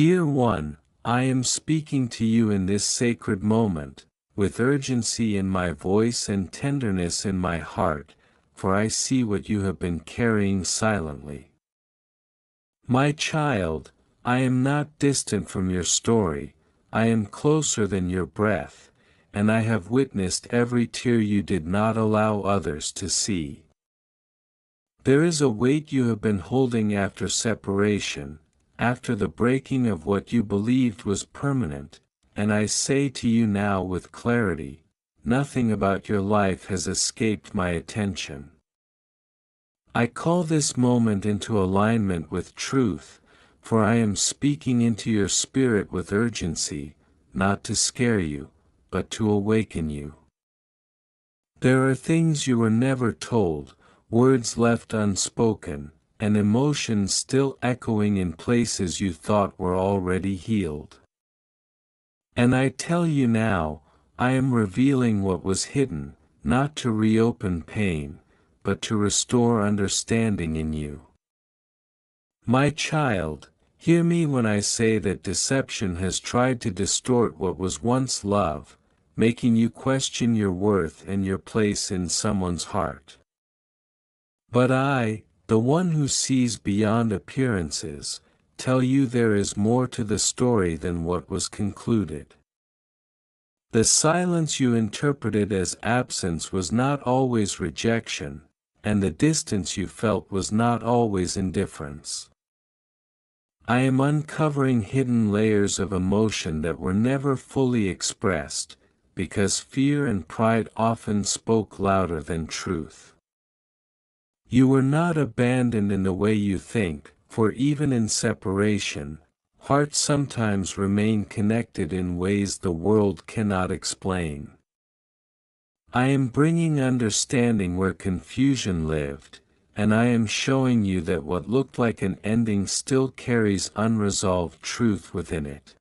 Dear one, I am speaking to you in this sacred moment, with urgency in my voice and tenderness in my heart, for I see what you have been carrying silently. My child, I am not distant from your story, I am closer than your breath, and I have witnessed every tear you did not allow others to see. There is a weight you have been holding after separation, after the breaking of what you believed was permanent, and I say to you now with clarity, nothing about your life has escaped my attention. I call this moment into alignment with truth, for I am speaking into your spirit with urgency, not to scare you, but to awaken you. There are things you were never told, words left unspoken, and emotions still echoing in places you thought were already healed. And I tell you now, I am revealing what was hidden, not to reopen pain, but to restore understanding in you. My child, hear me when I say that deception has tried to distort what was once love, making you question your worth and your place in someone's heart. But I, the one who sees beyond appearances, tell you there is more to the story than what was concluded. The silence you interpreted as absence was not always rejection, and the distance you felt was not always indifference. I am uncovering hidden layers of emotion that were never fully expressed, because fear and pride often spoke louder than truth. You were not abandoned in the way you think, for even in separation, hearts sometimes remain connected in ways the world cannot explain. I am bringing understanding where confusion lived, and I am showing you that what looked like an ending still carries unresolved truth within it.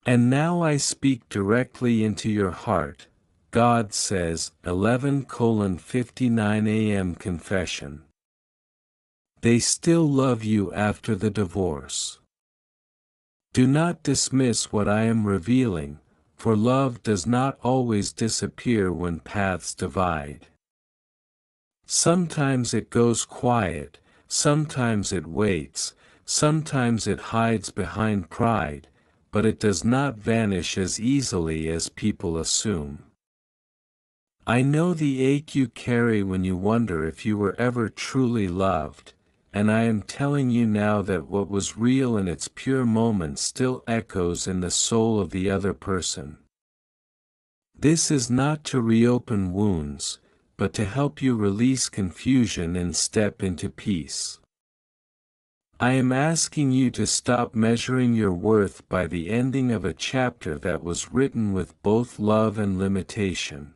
And now I speak directly into your heart, God says, 11:59 a.m. Confession. They still love you after the divorce. Do not dismiss what I am revealing, for love does not always disappear when paths divide. Sometimes it goes quiet, sometimes it waits, sometimes it hides behind pride, but it does not vanish as easily as people assume. I know the ache you carry when you wonder if you were ever truly loved, and I am telling you now that what was real in its pure moment still echoes in the soul of the other person. This is not to reopen wounds, but to help you release confusion and step into peace. I am asking you to stop measuring your worth by the ending of a chapter that was written with both love and limitation.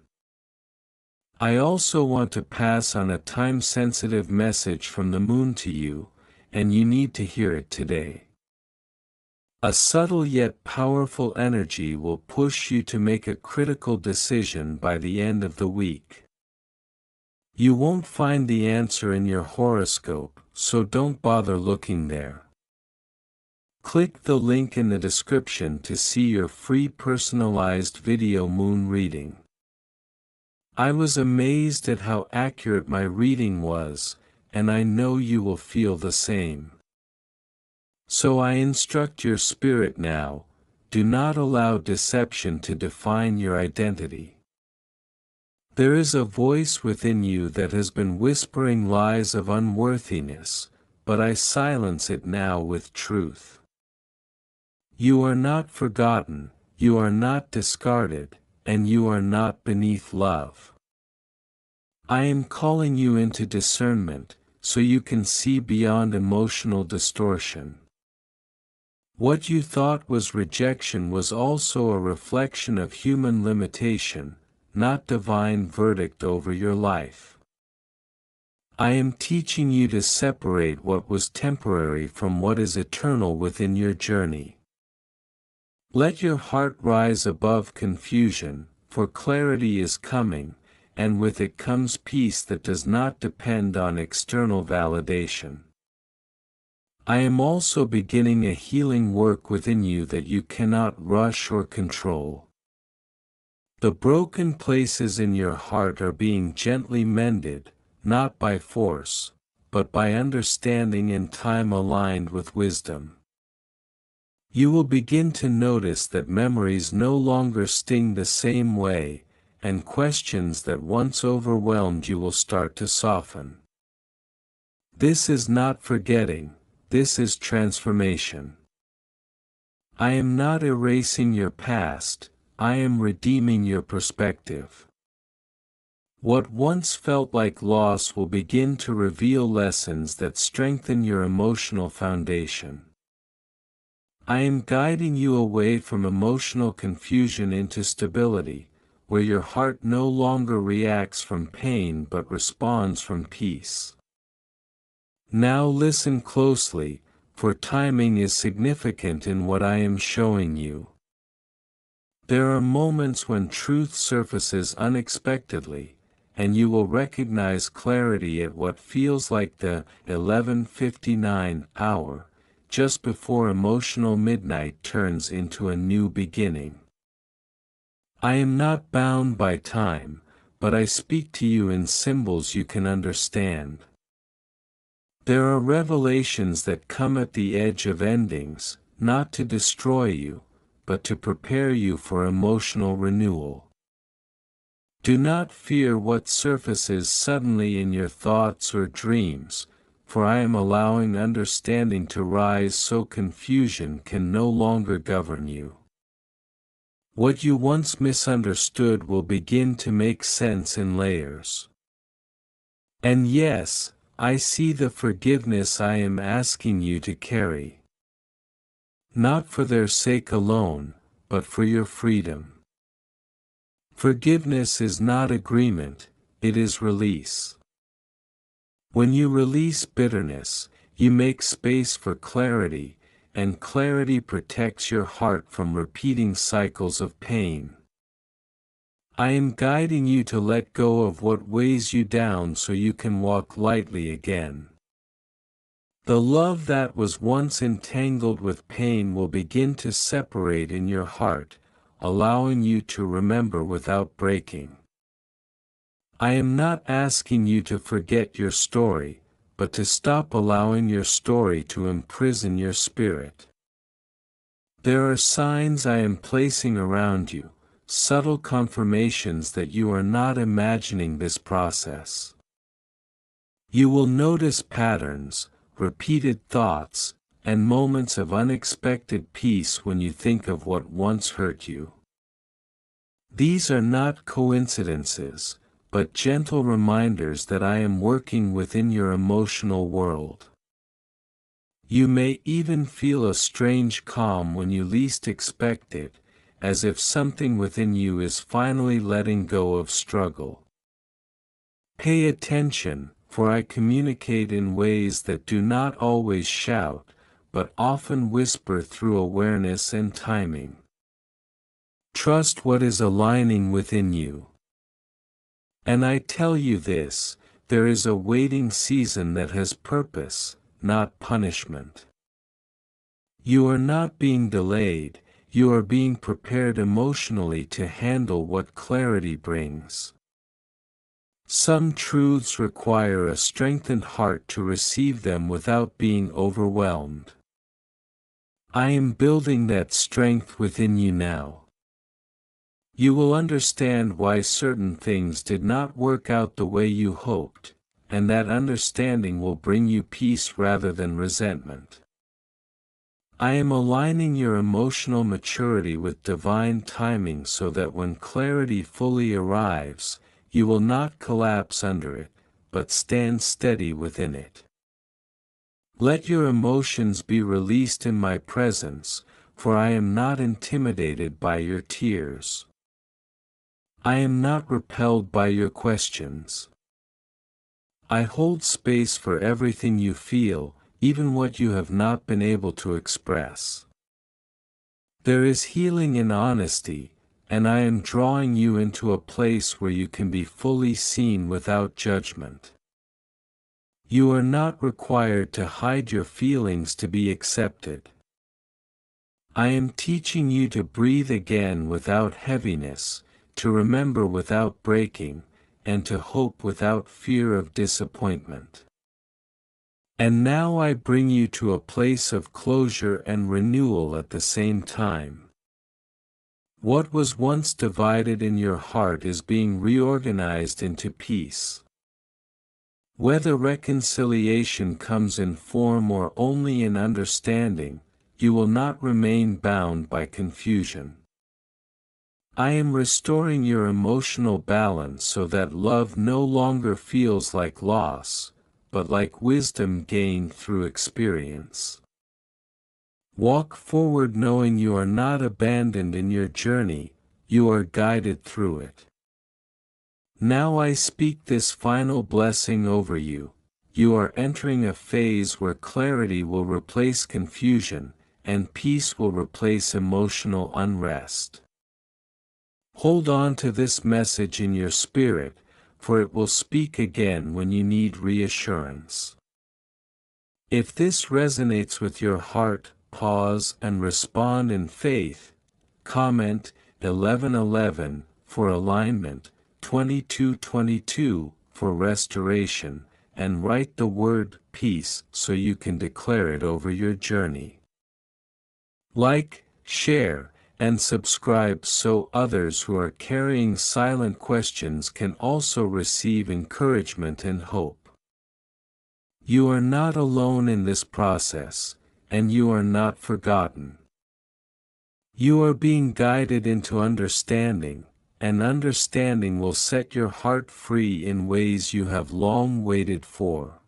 I also want to pass on a time-sensitive message from the moon to you, and you need to hear it today. A subtle yet powerful energy will push you to make a critical decision by the end of the week. You won't find the answer in your horoscope, so don't bother looking there. Click the link in the description to see your free personalized video moon reading. I was amazed at how accurate my reading was, and I know you will feel the same. So I instruct your spirit now, do not allow deception to define your identity. There is a voice within you that has been whispering lies of unworthiness, but I silence it now with truth. You are not forgotten, you are not discarded, and you are not beneath love. I am calling you into discernment, so you can see beyond emotional distortion. What you thought was rejection was also a reflection of human limitation, not divine verdict over your life. I am teaching you to separate what was temporary from what is eternal within your journey. Let your heart rise above confusion, for clarity is coming, and with it comes peace that does not depend on external validation. I am also beginning a healing work within you that you cannot rush or control. The broken places in your heart are being gently mended, not by force, but by understanding and time aligned with wisdom. You will begin to notice that memories no longer sting the same way, and questions that once overwhelmed you will start to soften. This is not forgetting, this is transformation. I am not erasing your past, I am redeeming your perspective. What once felt like loss will begin to reveal lessons that strengthen your emotional foundation. I am guiding you away from emotional confusion into stability, where your heart no longer reacts from pain but responds from peace. Now listen closely, for timing is significant in what I am showing you. There are moments when truth surfaces unexpectedly, and you will recognize clarity at what feels like the 11:59 hour, just before emotional midnight turns into a new beginning. I am not bound by time, but I speak to you in symbols you can understand. There are revelations that come at the edge of endings, not to destroy you, but to prepare you for emotional renewal. Do not fear what surfaces suddenly in your thoughts or dreams, for I am allowing understanding to rise so confusion can no longer govern you. What you once misunderstood will begin to make sense in layers. And yes, I see the forgiveness I am asking you to carry. Not for their sake alone, but for your freedom. Forgiveness is not agreement, it is release. When you release bitterness, you make space for clarity, and clarity protects your heart from repeating cycles of pain. I am guiding you to let go of what weighs you down so you can walk lightly again. The love that was once entangled with pain will begin to separate in your heart, allowing you to remember without breaking. I am not asking you to forget your story, but to stop allowing your story to imprison your spirit. There are signs I am placing around you, subtle confirmations that you are not imagining this process. You will notice patterns, repeated thoughts, and moments of unexpected peace when you think of what once hurt you. These are not coincidences, but gentle reminders that I am working within your emotional world. You may even feel a strange calm when you least expect it, as if something within you is finally letting go of struggle. Pay attention, for I communicate in ways that do not always shout, but often whisper through awareness and timing. Trust what is aligning within you. And I tell you this, there is a waiting season that has purpose, not punishment. You are not being delayed, you are being prepared emotionally to handle what clarity brings. Some truths require a strengthened heart to receive them without being overwhelmed. I am building that strength within you now. You will understand why certain things did not work out the way you hoped, and that understanding will bring you peace rather than resentment. I am aligning your emotional maturity with divine timing so that when clarity fully arrives, you will not collapse under it, but stand steady within it. Let your emotions be released in my presence, for I am not intimidated by your tears. I am not repelled by your questions. I hold space for everything you feel, even what you have not been able to express. There is healing in honesty, and I am drawing you into a place where you can be fully seen without judgment. You are not required to hide your feelings to be accepted. I am teaching you to breathe again without heaviness, to remember without breaking, and to hope without fear of disappointment. And now I bring you to a place of closure and renewal at the same time. What was once divided in your heart is being reorganized into peace. Whether reconciliation comes in form or only in understanding, you will not remain bound by confusion. I am restoring your emotional balance so that love no longer feels like loss, but like wisdom gained through experience. Walk forward knowing you are not abandoned in your journey, you are guided through it. Now I speak this final blessing over you. You are entering a phase where clarity will replace confusion, and peace will replace emotional unrest. Hold on to this message in your spirit, for it will speak again when you need reassurance. If this resonates with your heart, pause and respond in faith. Comment 11:11 for alignment, 22:22 for restoration, and write the word peace so you can declare it over your journey. Like, share, and subscribe so others who are carrying silent questions can also receive encouragement and hope. You are not alone in this process, and you are not forgotten. You are being guided into understanding, and understanding will set your heart free in ways you have long waited for.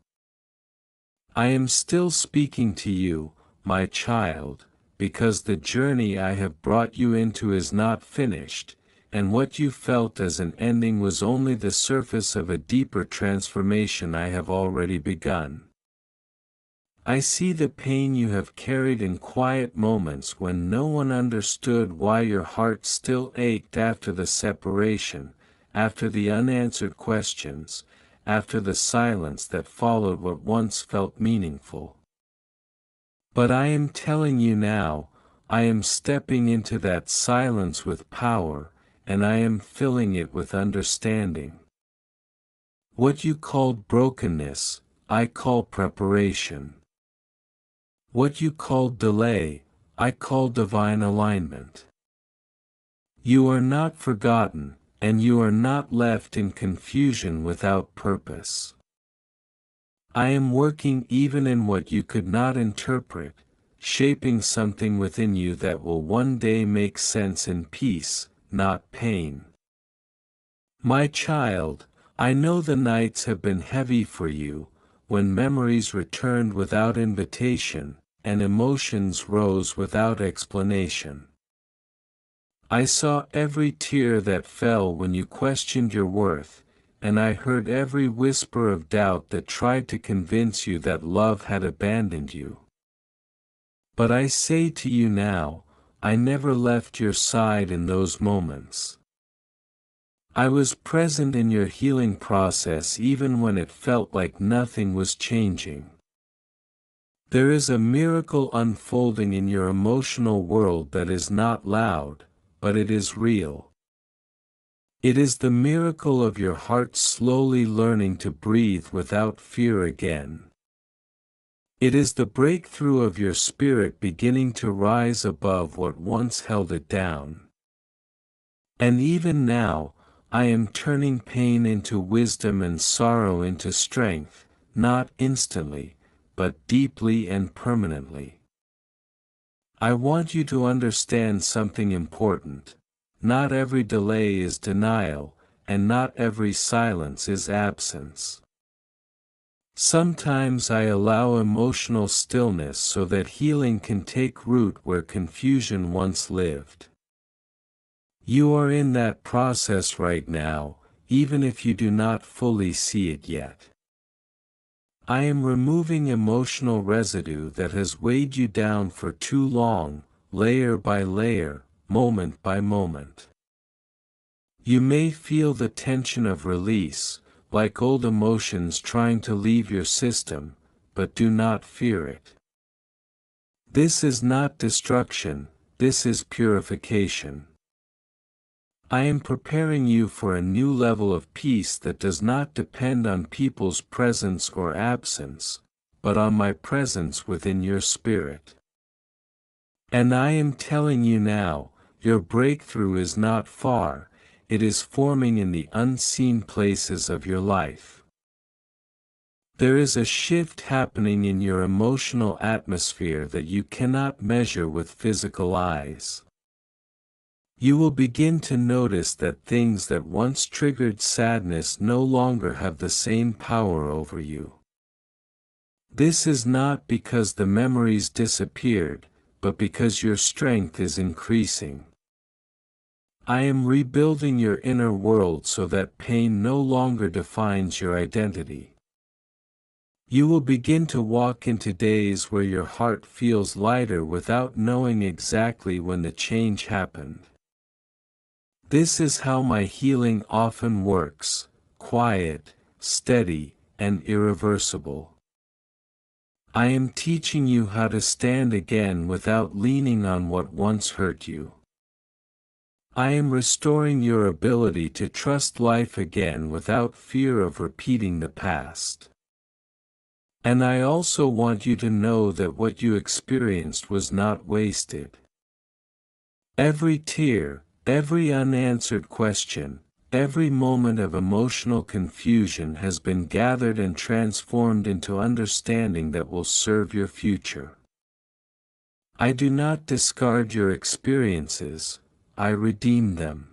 I am still speaking to you, my child, because the journey I have brought you into is not finished, and what you felt as an ending was only the surface of a deeper transformation I have already begun. I see the pain you have carried in quiet moments when no one understood why your heart still ached after the separation, after the unanswered questions, after the silence that followed what once felt meaningful. But I am telling you now, I am stepping into that silence with power, and I am filling it with understanding. What you called brokenness, I call preparation. What you called delay, I call divine alignment. You are not forgotten, and you are not left in confusion without purpose. I am working even in what you could not interpret, shaping something within you that will one day make sense in peace, not pain. My child, I know the nights have been heavy for you, when memories returned without invitation, and emotions rose without explanation. I saw every tear that fell when you questioned your worth, and I heard every whisper of doubt that tried to convince you that love had abandoned you. But I say to you now, I never left your side in those moments. I was present in your healing process even when it felt like nothing was changing. There is a miracle unfolding in your emotional world that is not loud, but it is real. It is the miracle of your heart slowly learning to breathe without fear again. It is the breakthrough of your spirit beginning to rise above what once held it down. And even now, I am turning pain into wisdom and sorrow into strength, not instantly, but deeply and permanently. I want you to understand something important. Not every delay is denial, and not every silence is absence. Sometimes I allow emotional stillness so that healing can take root where confusion once lived. You are in that process right now, even if you do not fully see it yet. I am removing emotional residue that has weighed you down for too long, layer by layer, moment by moment. You may feel the tension of release, like old emotions trying to leave your system, but do not fear it. This is not destruction, this is purification. I am preparing you for a new level of peace that does not depend on people's presence or absence, but on my presence within your spirit. And I am telling you now, your breakthrough is not far, it is forming in the unseen places of your life. There is a shift happening in your emotional atmosphere that you cannot measure with physical eyes. You will begin to notice that things that once triggered sadness no longer have the same power over you. This is not because the memories disappeared, but because your strength is increasing. I am rebuilding your inner world so that pain no longer defines your identity. You will begin to walk into days where your heart feels lighter without knowing exactly when the change happened. This is how my healing often works: quiet, steady, and irreversible. I am teaching you how to stand again without leaning on what once hurt you. I am restoring your ability to trust life again without fear of repeating the past. And I also want you to know that what you experienced was not wasted. Every tear, every unanswered question, every moment of emotional confusion has been gathered and transformed into understanding that will serve your future. I do not discard your experiences, I redeem them.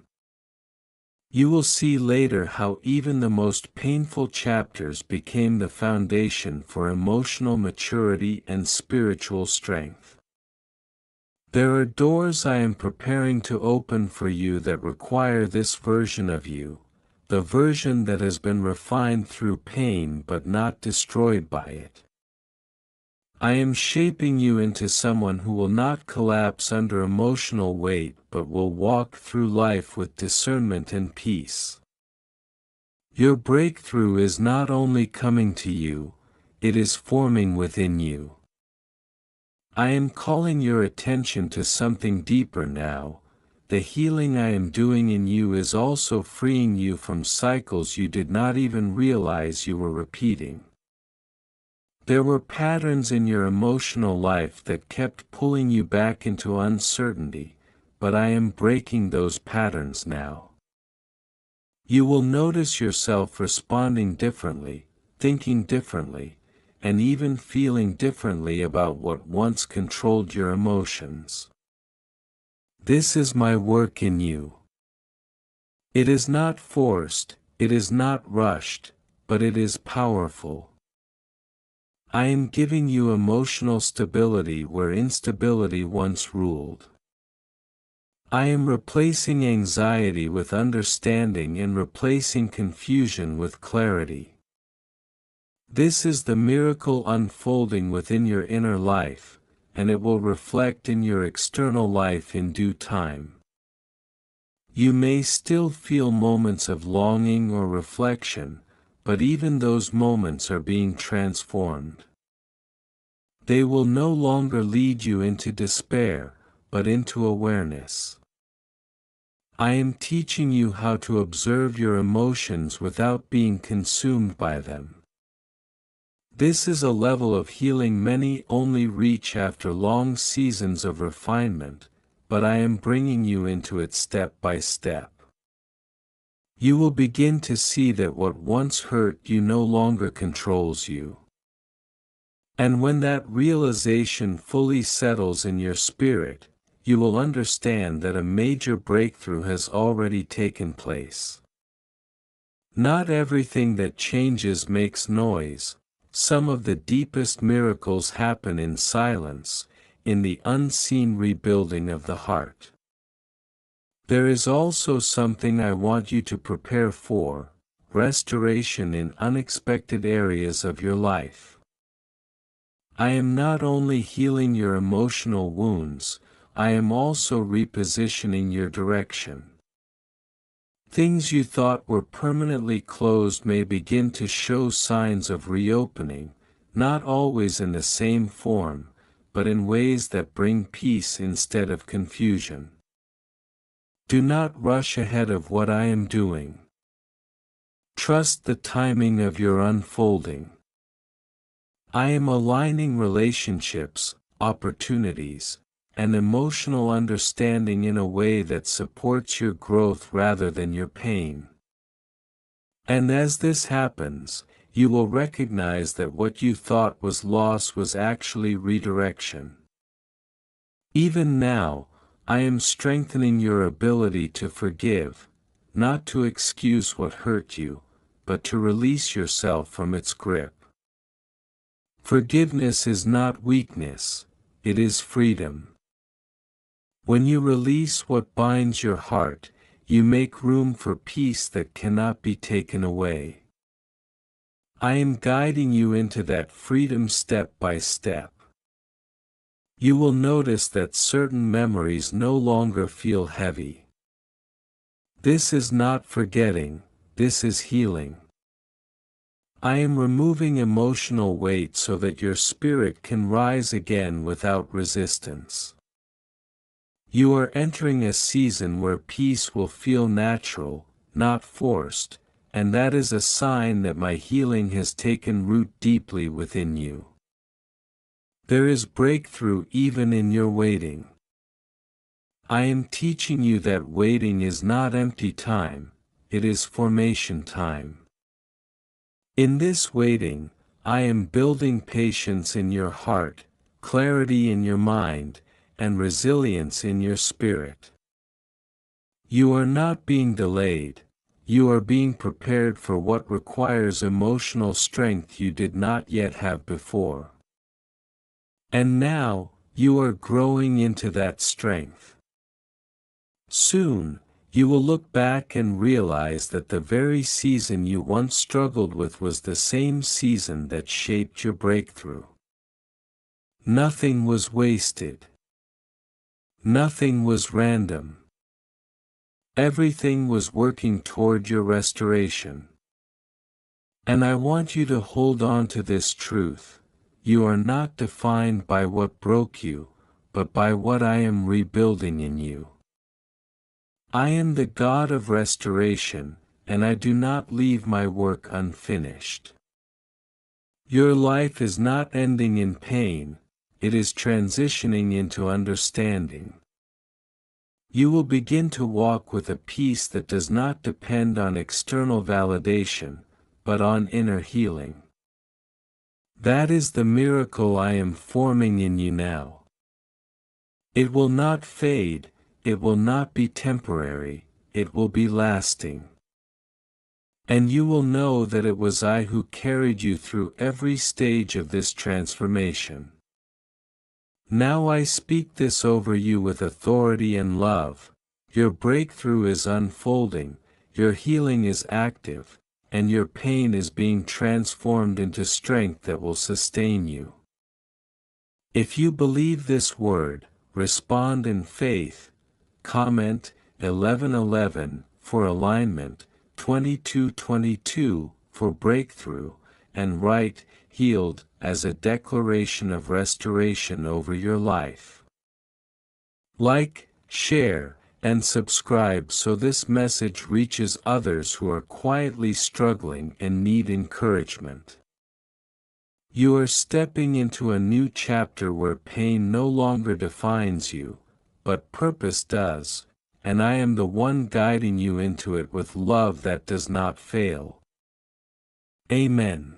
You will see later how even the most painful chapters became the foundation for emotional maturity and spiritual strength. There are doors I am preparing to open for you that require this version of you, the version that has been refined through pain but not destroyed by it. I am shaping you into someone who will not collapse under emotional weight but will walk through life with discernment and peace. Your breakthrough is not only coming to you, it is forming within you. I am calling your attention to something deeper now. The healing I am doing in you is also freeing you from cycles you did not even realize you were repeating. There were patterns in your emotional life that kept pulling you back into uncertainty, but I am breaking those patterns now. You will notice yourself responding differently, thinking differently, and even feeling differently about what once controlled your emotions. This is my work in you. It is not forced, it is not rushed, but it is powerful. I am giving you emotional stability where instability once ruled. I am replacing anxiety with understanding and replacing confusion with clarity. This is the miracle unfolding within your inner life, and it will reflect in your external life in due time. You may still feel moments of longing or reflection, but even those moments are being transformed. They will no longer lead you into despair, but into awareness. I am teaching you how to observe your emotions without being consumed by them. This is a level of healing many only reach after long seasons of refinement, but I am bringing you into it step by step. You will begin to see that what once hurt you no longer controls you. And when that realization fully settles in your spirit, you will understand that a major breakthrough has already taken place. Not everything that changes makes noise. Some of the deepest miracles happen in silence, in the unseen rebuilding of the heart. There is also something I want you to prepare for: restoration in unexpected areas of your life. I am not only healing your emotional wounds, I am also repositioning your direction. Things you thought were permanently closed may begin to show signs of reopening, not always in the same form, but in ways that bring peace instead of confusion. Do not rush ahead of what I am doing. Trust the timing of your unfolding. I am aligning relationships, opportunities, and emotional understanding in a way that supports your growth rather than your pain. And as this happens, you will recognize that what you thought was loss was actually redirection. Even now, I am strengthening your ability to forgive, not to excuse what hurt you, but to release yourself from its grip. Forgiveness is not weakness, it is freedom. When you release what binds your heart, you make room for peace that cannot be taken away. I am guiding you into that freedom step by step. You will notice that certain memories no longer feel heavy. This is not forgetting, this is healing. I am removing emotional weight so that your spirit can rise again without resistance. You are entering a season where peace will feel natural, not forced, and that is a sign that my healing has taken root deeply within you. There is breakthrough even in your waiting. I am teaching you that waiting is not empty time, it is formation time. In this waiting, I am building patience in your heart, clarity in your mind, and resilience in your spirit. You are not being delayed, you are being prepared for what requires emotional strength you did not yet have before. And now, you are growing into that strength. Soon, you will look back and realize that the very season you once struggled with was the same season that shaped your breakthrough. Nothing was wasted. Nothing was random. Everything was working toward your restoration. And I want you to hold on to this truth: you are not defined by what broke you, but by what I am rebuilding in you. I am the God of restoration, and I do not leave my work unfinished. Your life is not ending in pain, it is transitioning into understanding. You will begin to walk with a peace that does not depend on external validation, but on inner healing. That is the miracle I am forming in you now. It will not fade, it will not be temporary, it will be lasting. And you will know that it was I who carried you through every stage of this transformation. Now I speak this over you with authority and love: your breakthrough is unfolding, your healing is active, and your pain is being transformed into strength that will sustain you. If you believe this word, respond in faith. Comment 11:11 for alignment, 22:22 for breakthrough, and write "healed" as a declaration of restoration over your life. Like, share, and subscribe so this message reaches others who are quietly struggling and need encouragement. You are stepping into a new chapter where pain no longer defines you, but purpose does, and I am the one guiding you into it with love that does not fail. Amen.